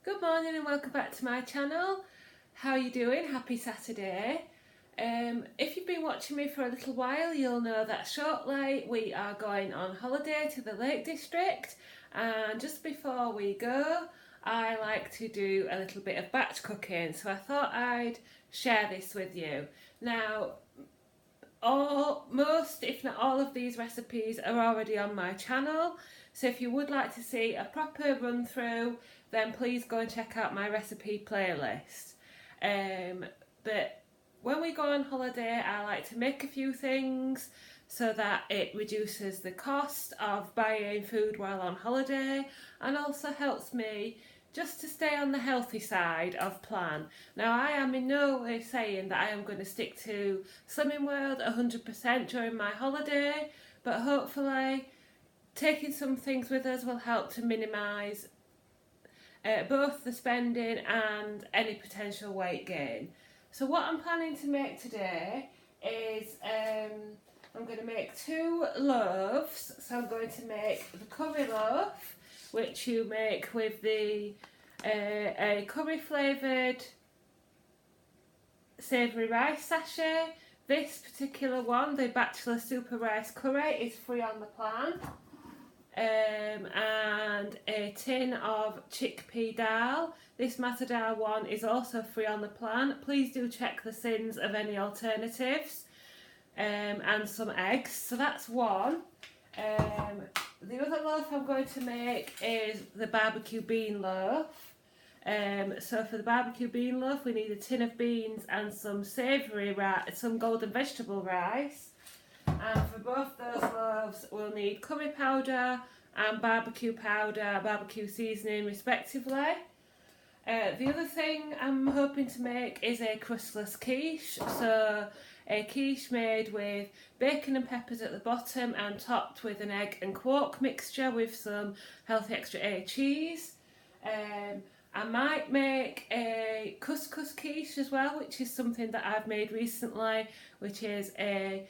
Good morning and welcome back to my channel. How are you doing? Happy Saturday. If you've been watching me for a little while, you'll know that shortly we are going on holiday to the Lake District, and just before we go I like to do a little bit of batch cooking, so I thought I'd share this with you. Now, most if not all of these recipes are already on my channel, so if you would like to see a proper run through, then please go and check out my recipe playlist. But when we go on holiday, I like to make a few things so that it reduces the cost of buying food while on holiday, and also helps me just to stay on the healthy side of plan. Now, I am in no way saying that I am going to stick to Slimming World 100% during my holiday, but hopefully taking some things with us will help to minimise both the spending and any potential weight gain. So what I'm planning to make today is I'm going to make 2 loaves. So I'm going to make the curry loaf, which you make with the a curry flavoured savoury rice sachet. This particular one, the Bachelor Super Rice Curry, is free on the plan. And a tin of chickpea dal. This matzo dal one is also free on the plan. Please do check the sins of any alternatives. And some eggs. So that's one. The other loaf I'm going to make is the barbecue bean loaf. So for the barbecue bean loaf, we need a tin of beans and some savoury rice, some golden vegetable rice. And for both those loaves, we'll need curry powder and barbecue powder, barbecue seasoning respectively. The other thing I'm hoping to make is a crustless quiche. So a quiche made with bacon and peppers at the bottom and topped with an egg and quark mixture with some healthy extra A cheese. I might make a couscous quiche as well, which is something that I've made recently, which is a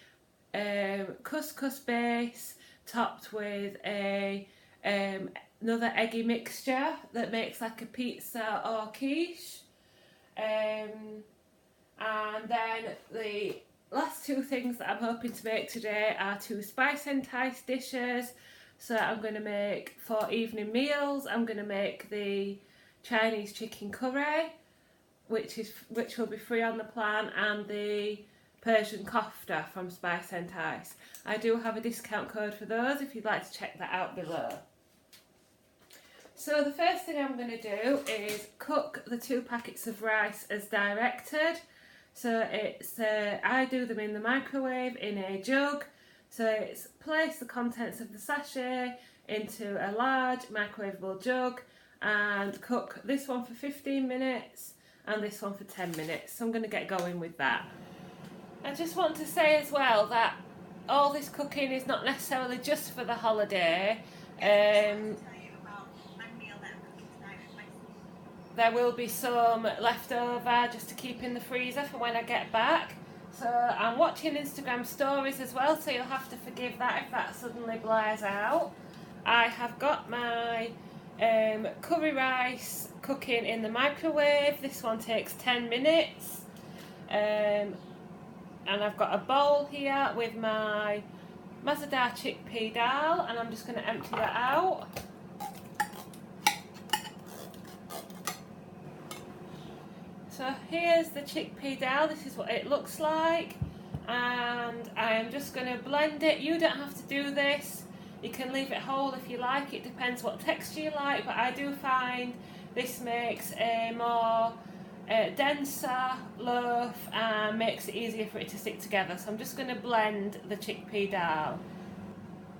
couscous base topped with a another eggy mixture that makes like a pizza or quiche. And then the last 2 things that I'm hoping to make today are 2 spice enticed dishes. So I'm going to make, for evening meals, I'm going to make the Chinese chicken curry, which will be free on the plan, and the Persian kofta from Spice Entice. I do have a discount code for those if you'd like to check that out below. So the first thing I'm going to do is cook the 2 packets of rice as directed. So it's I do them in the microwave in a jug. So it's place the contents of the sachet into a large microwavable jug and cook this one for 15 minutes and this one for 10 minutes. So I'm going to get going with that. I just want to say as well that all this cooking is not necessarily just for the holiday. There will be some left over just to keep in the freezer for when I get back. So I'm watching Instagram stories as well, so you'll have to forgive that if that suddenly blares out. I have got my curry rice cooking in the microwave. This one takes 10 minutes. And I've got a bowl here with my matzo dal chickpea dal, and I'm just going to empty that out. So here's the chickpea dal. This is what it looks like, and I'm just going to blend it. You don't have to do this. You can leave it whole if you like. It depends what texture you like, but I do find this makes a more denser loaf and makes it easier for it to stick together. So I'm just going to blend the chickpea dal.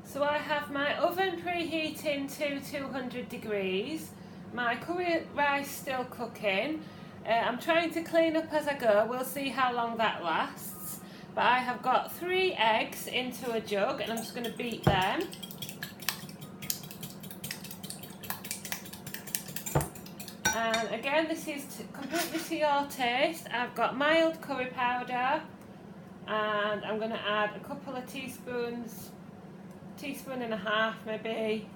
So I have my oven preheating to 200 degrees. My curry rice still cooking. I'm trying to clean up as I go. We'll see how long that lasts. But I have got 3 eggs into a jug and I'm just going to beat them. And again, this is completely to your taste. I've got mild curry powder, and I'm going to add a couple of teaspoons, teaspoon and a half maybe,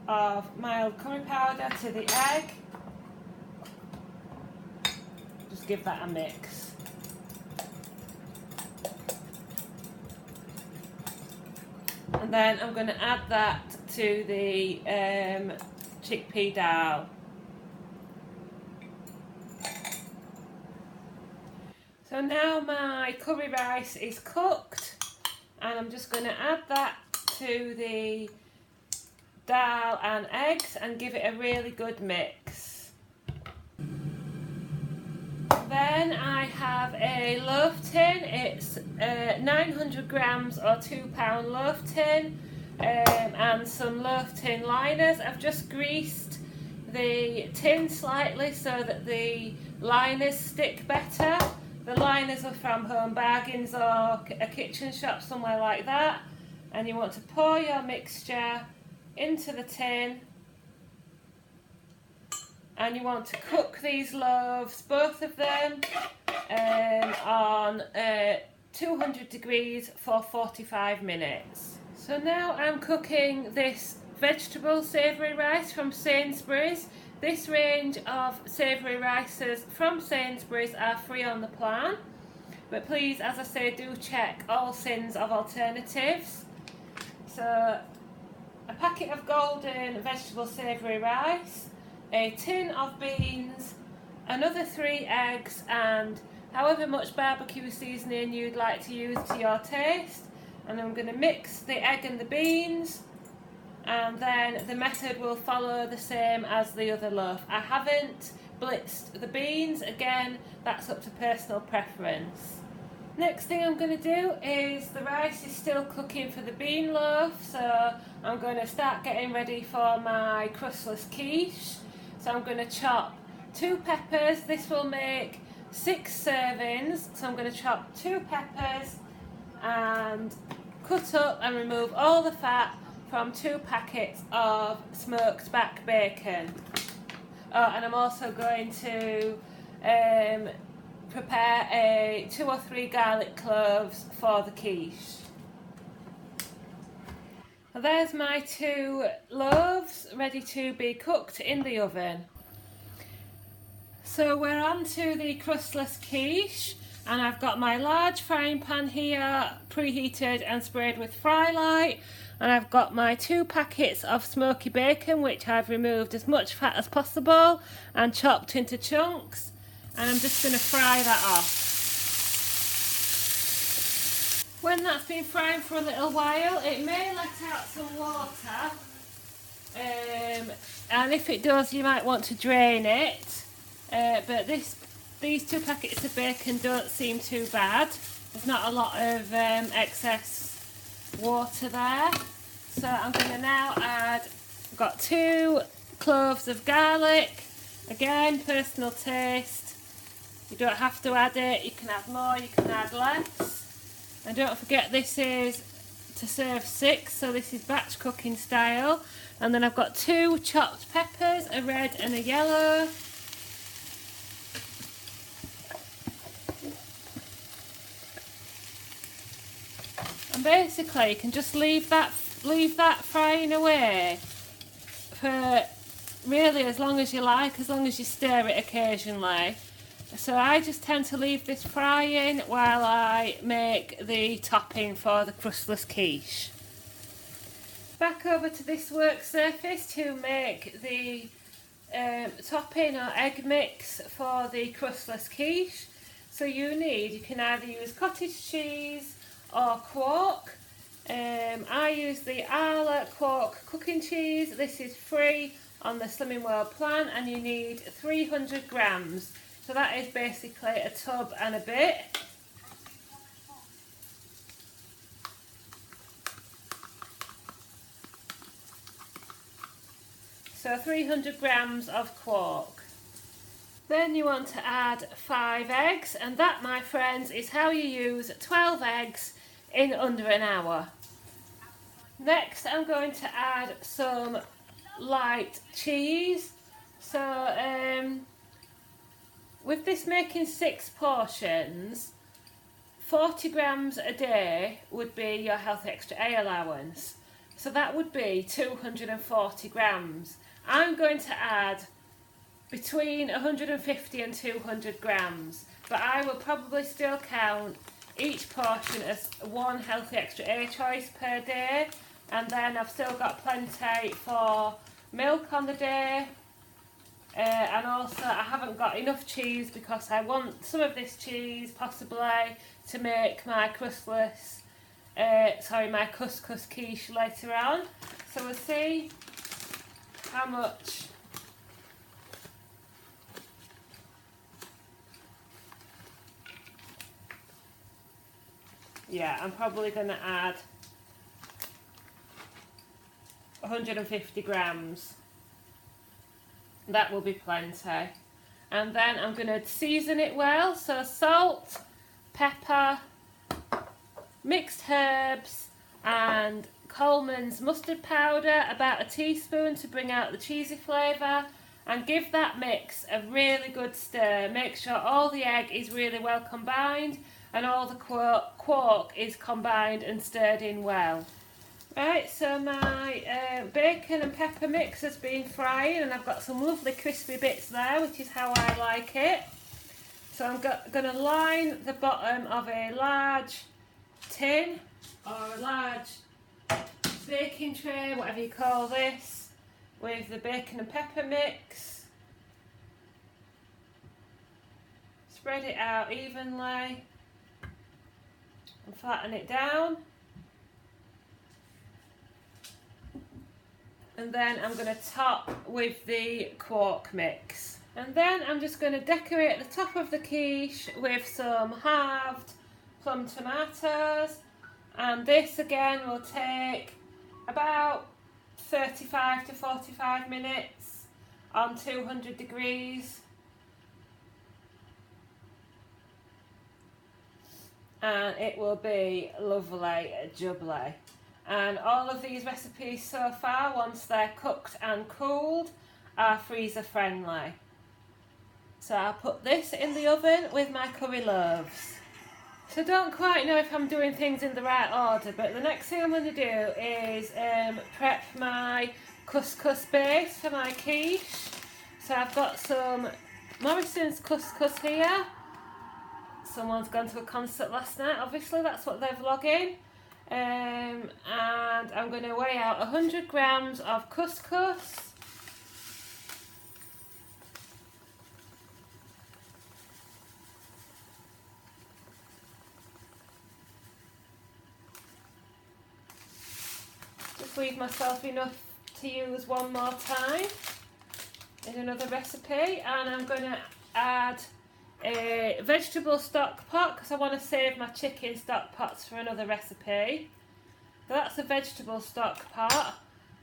of mild curry powder to the egg. just give that a mix. And then I'm going to add that to the chickpea dal. So now my curry rice is cooked, and I'm just going to add that to the dal and eggs and give it a really good mix. Then I have a loaf tin. It's 900 grams or £2 loaf tin, and some loaf tin liners. I've just greased the tin slightly so that the liners stick better. The liners are from Home Bargains or a kitchen shop, somewhere like that. And you want to pour your mixture into the tin, and you want to cook these loaves, both of them, on 200 degrees for 45 minutes. So now I'm cooking this vegetable savoury rice from Sainsbury's. This range of savoury rices from Sainsbury's are free on the plan, but please, as I say, do check all sins of alternatives. So a packet of golden vegetable savoury rice, a tin of beans, another 3 eggs, and however much barbecue seasoning you'd like to use to your taste. And I'm going to mix the egg and the beans, and then the method will follow the same as the other loaf. I haven't blitzed the beans, again that's up to personal preference. Next thing I'm going to do is, the rice is still cooking for the bean loaf, so I'm going to start getting ready for my crustless quiche. So I'm going to chop 2 peppers. This will make 6 servings, so I'm going to chop 2 peppers and cut up and remove all the fat from 2 packets of smoked back bacon. Oh, and I'm also going to prepare 2 or 3 garlic cloves for the quiche. Well, there's my 2 loaves ready to be cooked in the oven. So we're on to the crustless quiche, and I've got my large frying pan here preheated and sprayed with fry light, and I've got my 2 packets of smoky bacon, which I've removed as much fat as possible and chopped into chunks, and I'm just going to fry that off. When that's been frying for a little while, it may let out some water, and if it does, you might want to drain it, but these 2 packets of bacon don't seem too bad. There's not a lot of excess water there. So I'm going to now add, I've got 2 cloves of garlic, again personal taste. You don't have to add it, you can add more, you can add less. And don't forget, this is to serve 6, so this is batch cooking style. And then I've got 2 chopped peppers, a red and a yellow. And basically you can just leave that frying away for really as long as you like, as long as you stir it occasionally. So I just tend to leave this frying while I make the topping for the crustless quiche. Back over to this work surface to make the topping or egg mix for the crustless quiche. So you can either use cottage cheese or quark. I use the Arla quark cooking cheese. This is free on the Slimming World plan, and you need 300 grams. So that is basically a tub and a bit. So 300 grams of quark. Then you want to add 5 eggs, and that, my friends, is how you use 12 eggs in under an hour. Next I'm going to add some light cheese. So with this making 6 portions, 40 grams a day would be your Health Extra A allowance. So that would be 240 grams. I'm going to add between 150 and 200 grams, but I will probably still count each portion as one healthy extra A choice per day, and then I've still got plenty for milk on the day. And also I haven't got enough cheese because I want some of this cheese possibly to make my crustless, my couscous quiche later on. So we'll see how much. Yeah, I'm probably going to add 150 grams. That will be plenty. And then I'm going to season it well. So salt, pepper, mixed herbs and Coleman's mustard powder, about a teaspoon to bring out the cheesy flavour, and give that mix a really good stir. Make sure all the egg is really well combined and all the quark is combined and stirred in well. Right, so my bacon and pepper mix has been frying and I've got some lovely crispy bits there, which is how I like it. So I'm going to line the bottom of a large tin or a large baking tray, whatever you call this, with the bacon and pepper mix. Spread it out evenly and flatten it down. And then I'm going to top with the quark mix. And then I'm just going to decorate the top of the quiche with some halved plum tomatoes. And this again will take about 35 to 45 minutes on 200 degrees. And it will be lovely, jubbly. And all of these recipes so far, once they're cooked and cooled, are freezer friendly. So I'll put this in the oven with my curry loaves. So I don't quite know if I'm doing things in the right order, but the next thing I'm going to do is prep my couscous base for my quiche. So I've got some Morrison's couscous here. Someone's gone to a concert last night, obviously that's what they're vlogging. And I'm going to weigh out 100 grams of couscous. Just leave myself enough to use one more time in another recipe, and I'm going to add a vegetable stock pot because I want to save my chicken stock pots for another recipe. So that's a vegetable stock pot,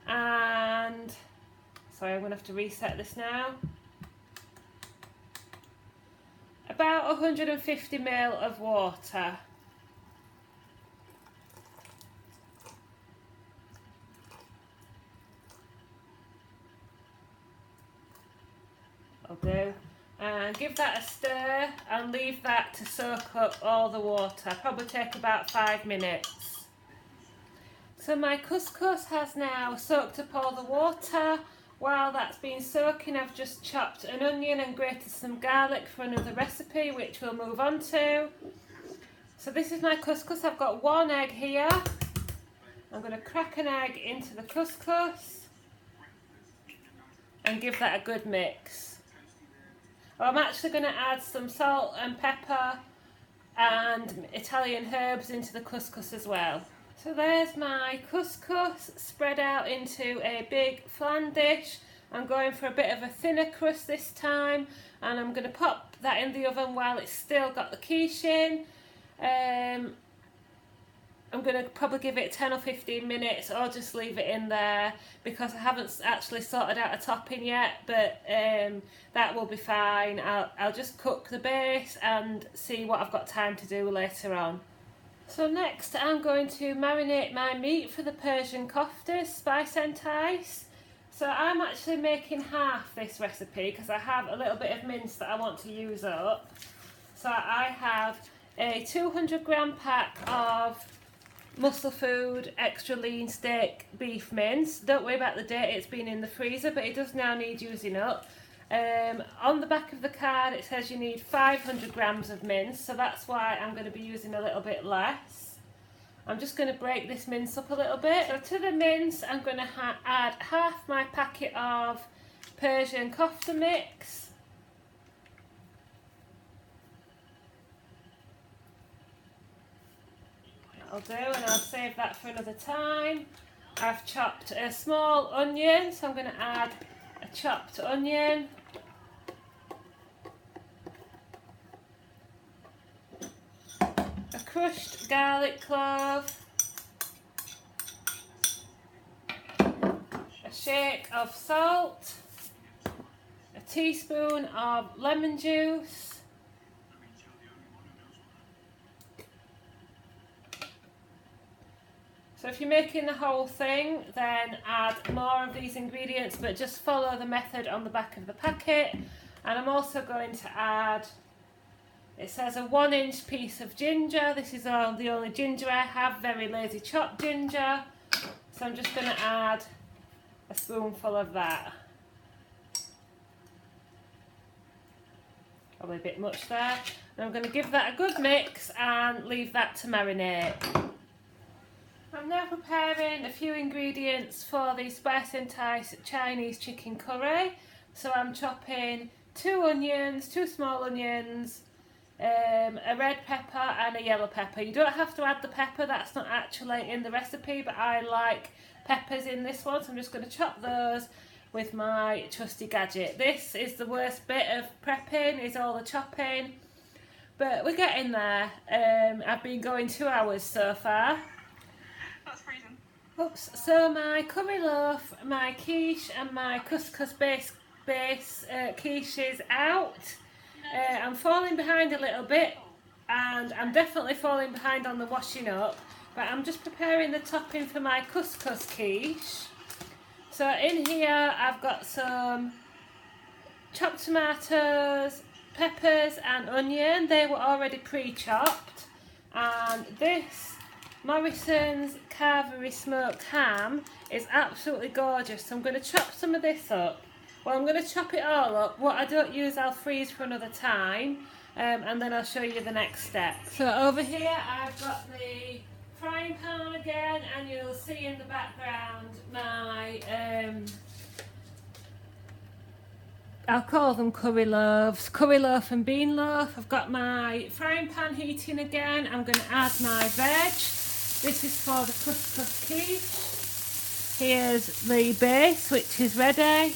and sorry, I'm going to have to reset this now. About 150 ml of water. I'll do. And give that a stir and leave that to soak up all the water. Probably take about 5 minutes. So my couscous has now soaked up all the water. While that's been soaking, I've just chopped an onion and grated some garlic for another recipe, which we'll move on to. So this is my couscous. I've got 1 egg here. I'm going to crack an egg into the couscous and give that a good mix. I'm actually going to add some salt and pepper and Italian herbs into the couscous as well. So there's my couscous spread out into a big flan dish. I'm going for a bit of a thinner crust this time, and I'm going to pop that in the oven while it's still got the quiche in. I'm going to probably give it 10 or 15 minutes or just leave it in there because I haven't actually sorted out a topping yet, but that will be fine. I'll just cook the base and see what I've got time to do later on. So next I'm going to marinate my meat for the Persian Koftas spice entice. So I'm actually making half this recipe because I have a little bit of mince that I want to use up. So I have a 200 gram pack of Muscle Food extra lean steak beef mince. Don't worry about the date, it's been in the freezer, but it does now need using up. On the back of the card it says you need 500 grams of mince, so that's why I'm going to be using a little bit less. I'm just going to break this mince up a little bit. So to the mince I'm going to add half my packet of Persian kofta mix. That'll do, and I'll save that for another time. I've chopped a small onion, so I'm going to add a chopped onion. A crushed garlic clove. A shake of salt. A teaspoon of lemon juice. So if you're making the whole thing, then add more of these ingredients, but just follow the method on the back of the packet. And I'm also going to add, it says a 1-inch piece of ginger. This is the only ginger I have, very lazy chopped ginger. So I'm just going to add a spoonful of that. Probably a bit much there. And I'm going to give that a good mix and leave that to marinate. I'm now preparing a few ingredients for the Spice and Entice Chinese chicken curry. So I'm chopping 2 onions, 2 small onions, a red pepper and a yellow pepper. You don't have to add the pepper, that's not actually in the recipe, but I like peppers in this one, so I'm just going to chop those with my trusty gadget. This is the worst bit of prepping, is all the chopping, but we're getting there. I've been going 2 hours so far. That's freezing. Oops. So my curry loaf, my quiche and my couscous base quiche is out. I'm falling behind a little bit, and I'm definitely falling behind on the washing up, but I'm just preparing the topping for my couscous quiche. So in here I've got some chopped tomatoes, peppers and onion. They were already pre-chopped, and this Morrison's Carvery smoked ham is absolutely gorgeous, so I'm going to chop some of this up. Well, I'm going to chop it all up. What I don't use I'll freeze for another time, and then I'll show you the next step. So over here I've got the frying pan again, and you'll see in the background my I'll call them curry loaves, curry loaf and bean loaf. I've got my frying pan heating again. I'm going to add my veg. This is for the couscous quiche. Here's the base, which is ready. I've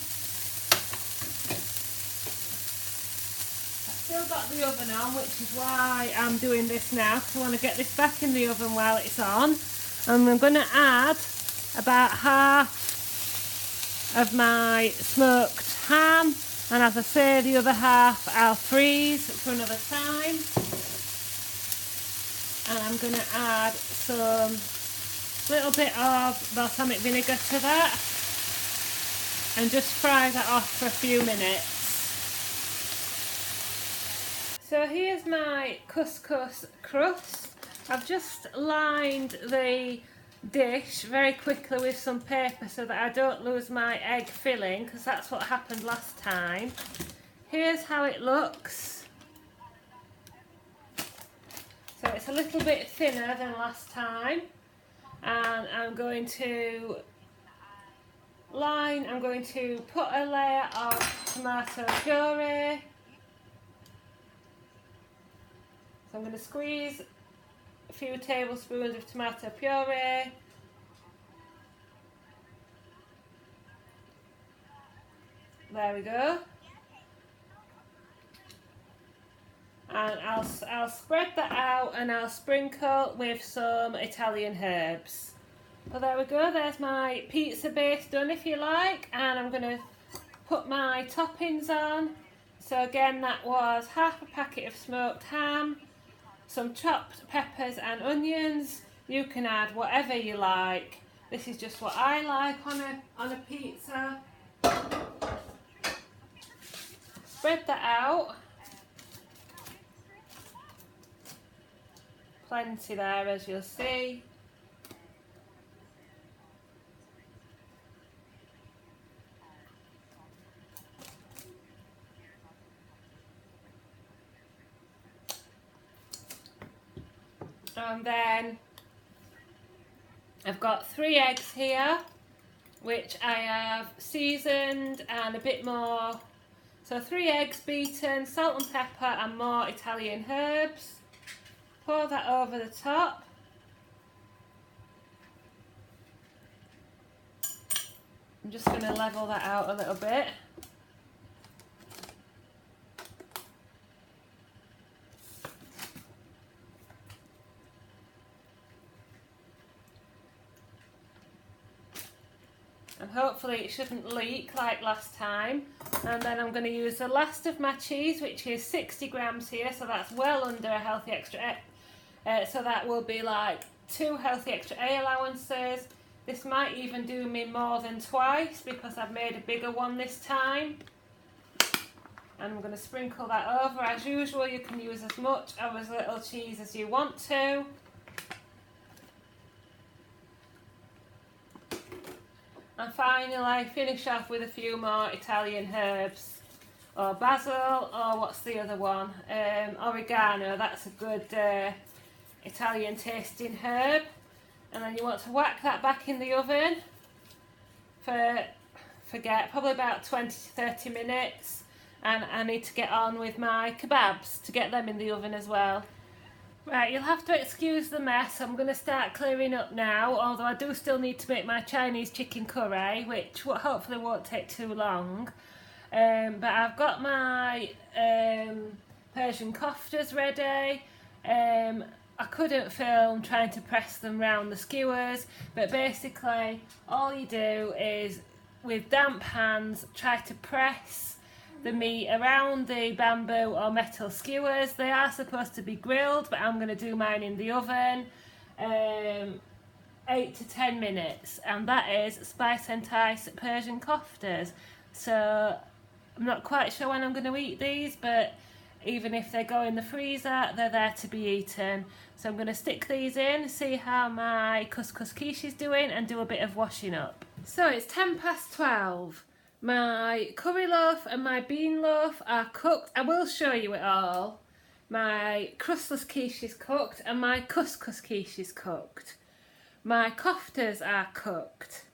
still got the oven on, which is why I'm doing this now, because I want to get this back in the oven while it's on. And I'm going to add about half of my smoked ham, and as I say, the other half I'll freeze for another time. And I'm going to add some little bit of balsamic vinegar to that, and just fry that off for a few minutes. So here's my couscous crust. I've just lined the dish very quickly with some paper so that I don't lose my egg filling, because that's what happened last time. Here's how it looks. So it's a little bit thinner than last time, and I'm going to put a layer of tomato puree. So I'm going to squeeze a few tablespoons of tomato puree. There we go. And I'll spread that out, and I'll sprinkle with some Italian herbs. So there we go, there's my pizza base done, if you like, and I'm going to put my toppings on. So again, that was half a packet of smoked ham, some chopped peppers and onions. You can add whatever you like. This is just what I like on a pizza. Spread that out. Plenty there, as you'll see. And then I've got 3 eggs here, which I have seasoned and a bit more. So 3 eggs beaten, salt and pepper and more Italian herbs. Pour that over the top. I'm just going to level that out a little bit. And hopefully it shouldn't leak like last time. And then I'm going to use the last of my cheese, which is 60 grams here, so that's well under a healthy extra egg. So that will be like 2 healthy extra A allowances. This might even do me more than twice because I've made a bigger one this time. And I'm going to sprinkle that over. As usual, you can use as much of as little cheese as you want to. And finally, finish off with a few more Italian herbs, or basil, or what's the other one? Oregano. That's a good Italian tasting herb. And then you want to whack that back in the oven for probably about 20 to 30 minutes. And I need to get on with my kebabs to get them in the oven as well. Right, you'll have to excuse the mess. I'm going to start clearing up now, although I do still need to make my Chinese chicken curry, which hopefully won't take too long. But I've got my Persian koftas ready. I couldn't film trying to press them round the skewers, but basically all you do is, with damp hands, try to press the meat around the bamboo or metal skewers. They are supposed to be grilled, but I'm going to do mine in the oven, 8 to 10 minutes, and that is spice and ice Persian koftas. So I'm not quite sure when I'm going to eat these, but even if they go in the freezer, they're there to be eaten. So I'm going to stick these in, see how my couscous quiche is doing, and do a bit of washing up. So it's 10 past 12. My curry loaf and my bean loaf are cooked. I will show you it all. My crustless quiche is cooked and my couscous quiche is cooked. My koftas are cooked.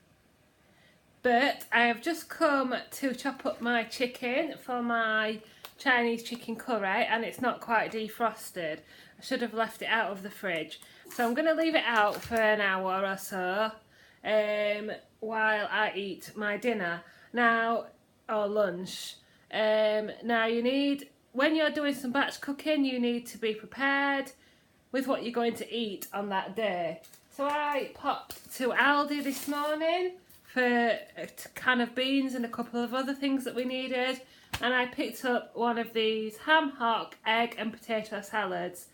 But I have just come to chop up my chicken for my Chinese chicken curry, and it's not quite defrosted. I should have left it out of the fridge. So I'm going to leave it out for an hour or so while I eat my dinner. Now, or lunch. Now you need, when you're doing some batch cooking, you need to be prepared with what you're going to eat on that day. So I popped to Aldi this morning for a can of beans and a couple of other things that we needed, and I picked up one of these ham hock, egg and potato salads,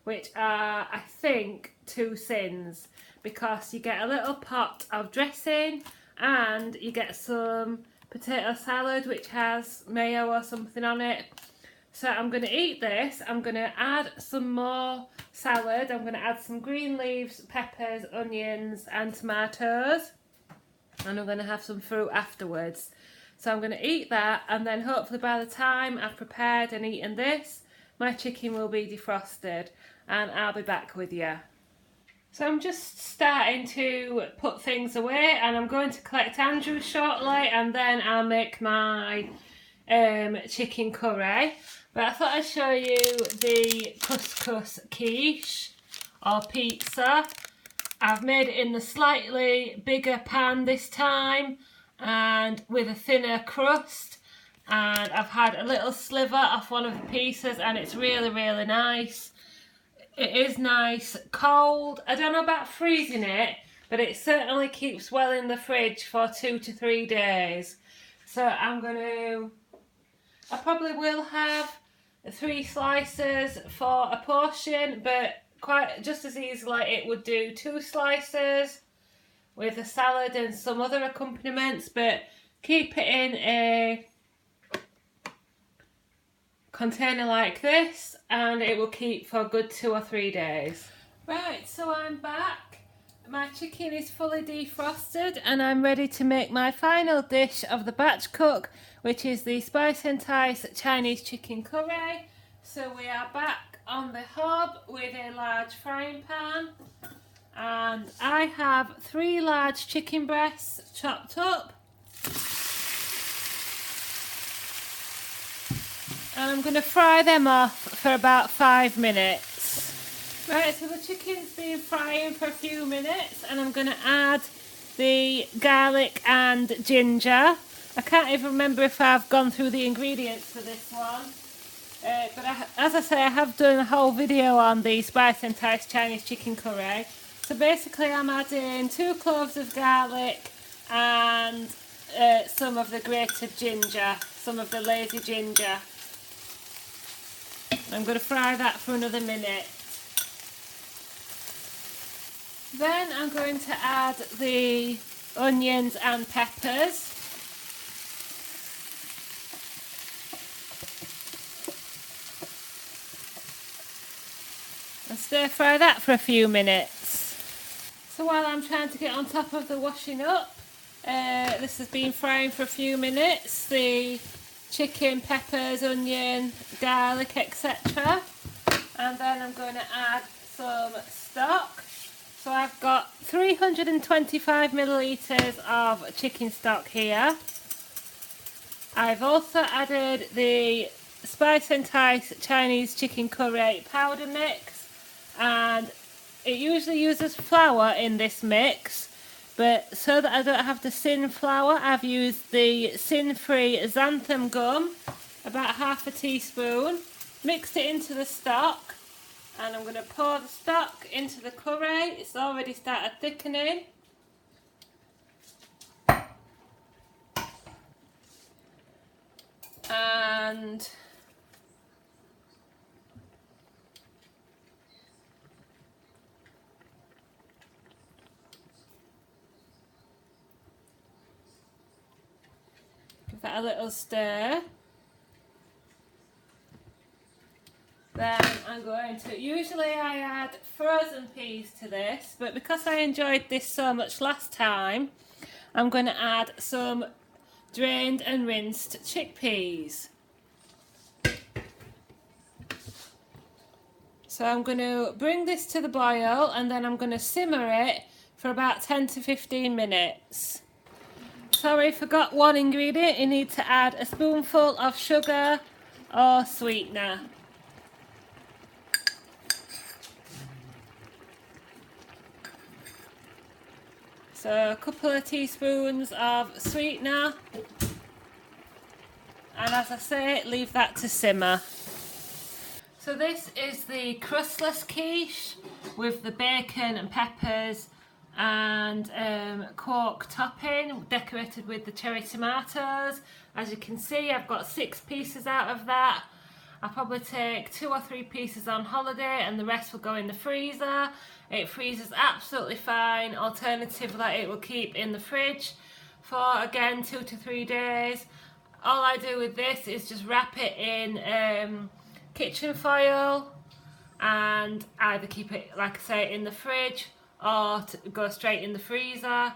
which are, I think, 2 sins, because you get a little pot of dressing and you get some potato salad which has mayo or something on it. So I'm going to eat this. I'm going to add some more salad. I'm going to add some green leaves, peppers, onions and tomatoes, and I'm going to have some fruit afterwards. So I'm going to eat that, and then hopefully by the time I've prepared and eaten this, my chicken will be defrosted and I'll be back with you. So I'm just starting to put things away, and I'm going to collect Andrew shortly, and then I'll make my chicken curry. But I thought I'd show you the couscous quiche or pizza. I've made it in the slightly bigger pan this time and with a thinner crust, and I've had a little sliver off one of the pieces, and it's really, really nice. It is nice cold. I don't know about freezing it, but it certainly keeps well in the fridge for 2 to 3 days. So I probably will have 3 slices for a portion, but quite just as easily it would do 2 slices with a salad and some other accompaniments, but keep it in a container like this and it will keep for a good 2 or 3 days. Right, so I'm back. My chicken is fully defrosted and I'm ready to make my final dish of the batch cook, which is the spice and ice Chinese chicken curry. So we are back on the hob with a large frying pan, and I have 3 large chicken breasts chopped up, and I'm going to fry them off for about 5 minutes. Right, so the chicken's been frying for a few minutes, and I'm going to add the garlic and ginger. I can't even remember if I've gone through the ingredients for this one. But as I say, I have done a whole video on the spice enticed Chinese chicken curry. So basically I'm adding 2 cloves of garlic and some of the grated ginger, some of the lazy ginger. I'm going to fry that for another minute. Then I'm going to add the onions and peppers. And stir fry that for a few minutes. So while I'm trying to get on top of the washing up, this has been frying for a few minutes. The chicken, peppers, onion, garlic, etc. And then I'm going to add some stock. So I've got 325 millilitres of chicken stock here. I've also added the spice enticed Chinese chicken curry powder mix, and it usually uses flour in this mix, but so that I don't have the sin flour, I've used the sin-free xanthan gum, about half a teaspoon, mixed it into the stock. And I'm going to pour the stock into the curry. It's already started thickening. And give that a little stir. Then I'm going to, usually I add frozen peas to this, but because I enjoyed this so much last time, I'm going to add some drained and rinsed chickpeas. So I'm going to bring this to the boil, and then I'm going to simmer it for about 10 to 15 minutes. Sorry, forgot one ingredient. You need to add a spoonful of sugar or sweetener. So a couple of teaspoons of sweetener, and as I say, leave that to simmer. So this is the Crustless quiche with the bacon and peppers and quark topping, decorated with the cherry tomatoes. As you can see, I've got 6 pieces out of that. I'll probably take 2 or 3 pieces on holiday, and the rest will go in the freezer. It freezes absolutely fine. Alternatively, it will keep in the fridge for, again, 2 to 3 days. All I do with this is just wrap it in kitchen foil and either keep it, like I say, in the fridge or go straight in the freezer.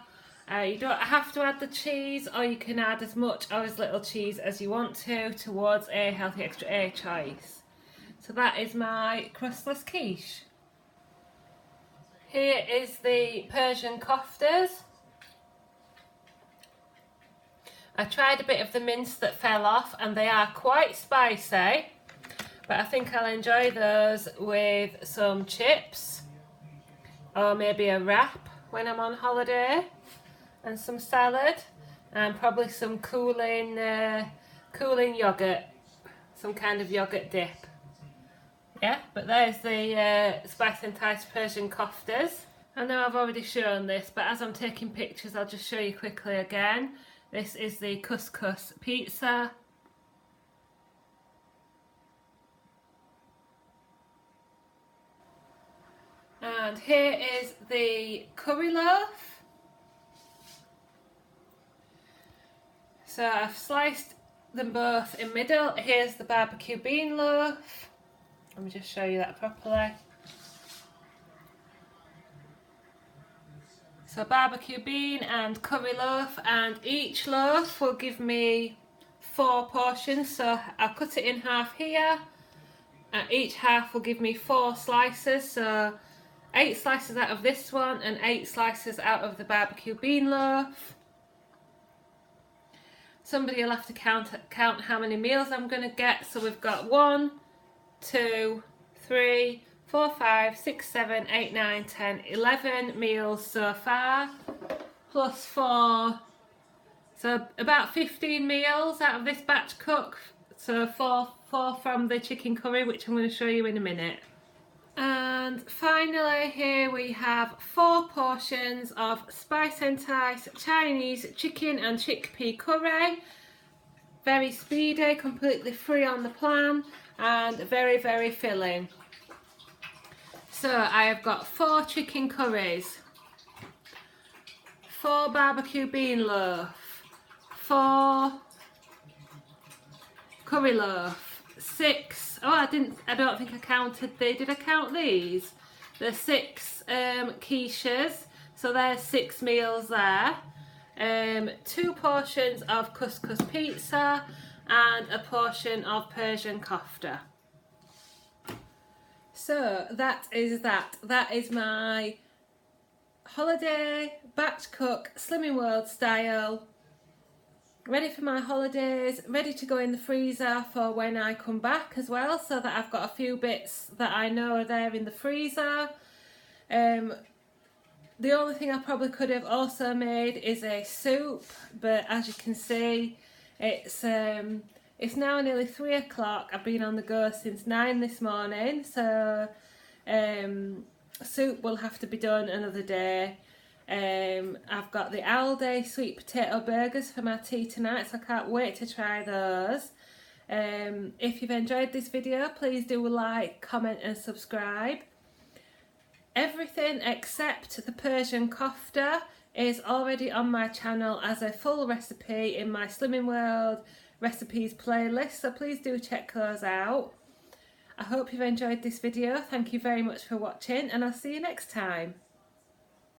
You don't have to add the cheese, or you can add as much or as little cheese as you want to towards a healthy extra A choice. So that is my crustless quiche. Here is the Persian koftas. I tried a bit of the mince that fell off, and they are quite spicy, but I think I'll enjoy those with some chips or maybe a wrap when I'm on holiday, and some salad, and probably some cooling yogurt, some kind of yogurt dip. Yeah, but there's the spice enticed Persian koftas. I know I've already shown this, but as I'm taking pictures, I'll just show you quickly again. This is the Couscous pizza. And here is the curry loaf. So I've sliced them both in middle. Here's the barbecue bean loaf. Let me just show you that properly. So barbecue bean and curry loaf, and each loaf will give me 4 portions. So I'll cut it in half here, Each half will give me 4 slices, so 8 slices out of this one and 8 slices out of the barbecue bean loaf. Somebody will have to count how many meals I'm going to get. So we've got 1, 2, 3, 4, 5, 6, 7, 8, 9, 10, 11 meals so far, plus 4. So about 15 meals out of this batch cook. So 4 from the chicken curry, which I'm going to show you in a minute. And finally here we have 4 portions of Spice Entice Chinese chicken and chickpea curry. Very speedy, completely free on the plan, and very, very filling. So I have got 4 chicken curries, 4 barbecue bean loaf, 4 curry loaf, 6, I don't think I counted did I count these? There's 6 quiches, so there's 6 meals there. 2 portions of couscous pizza and a portion of Persian kofta. So that is my holiday batch cook Slimming World style. Ready for my holidays, ready to go in the freezer for when I come back as well, so that I've got a few bits that I know are there in the freezer. The only thing I probably could have also made is a soup, but as you can see, it's now nearly 3 o'clock. I've been on the go since 9 this morning, so soup will have to be done another day. I've got the Aldi sweet potato burgers for my tea tonight, so I can't wait to try those. If you've enjoyed this video, please do like, comment and subscribe. Everything except the Persian kofta is already on my channel as a full recipe in my Slimming World recipes playlist, so please do check those out. I hope you've enjoyed this video. Thank you very much for watching, and I'll see you next time.